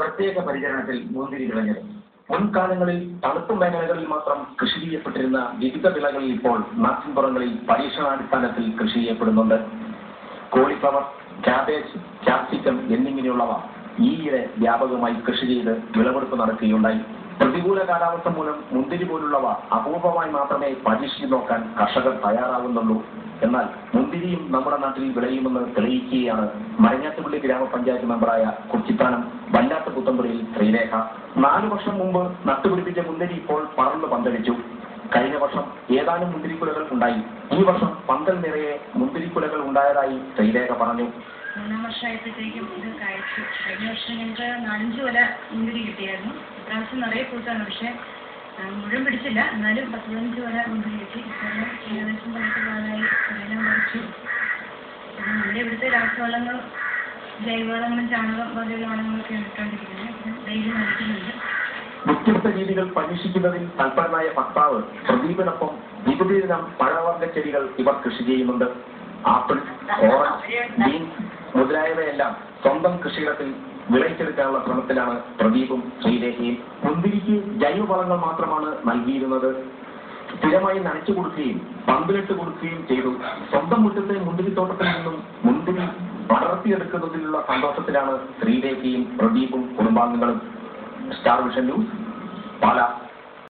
പ്രത്യേക പരിചരണത്തിൽ മുന്തിരി വിളഞ്ഞത്. മുൻകാലങ്ങളിൽ തണുപ്പ് മേഖലകളിൽ മാത്രം കൃഷി ചെയ്യപ്പെട്ടിരുന്ന വിവിധ വിളകളിൽ ഇപ്പോൾ നാട്ടിൻപുറങ്ങളിൽ പരീക്ഷണാടിസ്ഥാനത്തിൽ കൃഷി ചെയ്യപ്പെടുന്നുണ്ട്. കോളിഫ്ലവർ, ക്യാബേജ്, ക്യാപ്സിക്കം എന്നിങ്ങനെയുള്ളവ ഈയിടെ വ്യാപകമായി കൃഷി ചെയ്ത് വിളവെടുപ്പ് നടക്കുകയുണ്ടായി. പ്രതികൂല കാലാവസ്ഥ മൂലം മുന്തിരി പോലുള്ളവ അപൂർവമായി മാത്രമേ പരീക്ഷിച്ചു നോക്കാൻ കർഷകർ തയ്യാറാകുന്നുള്ളൂ. എന്നാൽ മുന്തിരിയും നമ്മുടെ നാട്ടിൽ വിളയുമെന്ന് തെളിയിക്കുകയാണ് മരങ്ങാട്ടുപള്ളി ഗ്രാമപഞ്ചായത്ത് മെമ്പറായ കുച്ചിത്താനം വല്ലാത്ത പുത്തമ്പുരയിൽ ശ്രീരേഖ. 4 വർഷം മുമ്പ് നട്ടുപിടിപ്പിച്ച മുന്തിരി ഇപ്പോൾ പറന്ന് പന്തലിച്ചു. കഴിഞ്ഞ വർഷം ഏതാനും മുന്തിരിക്കുലകൾ ഉണ്ടായി. ഈ വർഷം പന്തൽ നിറയെ മുന്തിരിക്കുലകൾ ഉണ്ടായതായി ശ്രീരേഖ പറഞ്ഞു. 3-ാം വർഷമായപ്പോഴത്തേക്കും ഇത് കഴിച്ചു. കഴിഞ്ഞ വർഷം ഞങ്ങൾക്ക് 4-5 കൊല മുന്തിരി കിട്ടിയായിരുന്നു. ഇപ്രാവശ്യം നിറയെ പൂത്താണ്, പക്ഷെ മുഴുവൻ പിടിച്ചില്ല. എന്നാലും 10-15 കൊല മുന്തിരി കിട്ടി. ഏകദേശം പഴുത്ത ഭാഗമായി എല്ലാം പറിച്ചു. നമ്മുടെ ഇവിടുത്തെ രാസവളങ്ങളും ജൈവവളങ്ങളും ചാണകം പോലെയുള്ള വളങ്ങളൊക്കെ ഇട്ടുകൊണ്ടിരിക്കുന്നത് ഡെയിലി നടിക്കുന്നുണ്ട്. വ്യത്യസ്ത രീതികൾ പരീക്ഷിക്കുന്നതിൽ തൽപരനായ ഭർത്താവ് പ്രദീപിനൊപ്പം വിവിധയിനം പഴവർഗ്ഗ ചെടികൾ ഇവർ കൃഷി ചെയ്യുന്നുണ്ട്. ആപ്പിൾ, ഓറഞ്ച്, ബീൻസ് മുതലായവയെല്ലാം സ്വന്തം കൃഷിയിടത്തിൽ വിളയിച്ചെടുക്കാനുള്ള ശ്രമത്തിലാണ് പ്രദീപും ശ്രീരേഖയും. മുന്തിരിക്ക് ജൈവവളങ്ങൾ മാത്രമാണ് നൽകിയിരുന്നത്. സ്ഥിരമായി നനച്ചു കൊടുക്കുകയും പന്തലിട്ട് കൊടുക്കുകയും ചെയ്തു. സ്വന്തം മുറ്റത്തെ മുന്തിരിത്തോട്ടത്തിൽ നിന്നും മുന്തിരി വളർത്തിയെടുക്കുന്നതിലുള്ള സന്തോഷത്തിലാണ് ശ്രീരേഖയും പ്രദീപും കുടുംബാംഗങ്ങളും. Star vision news, Pala.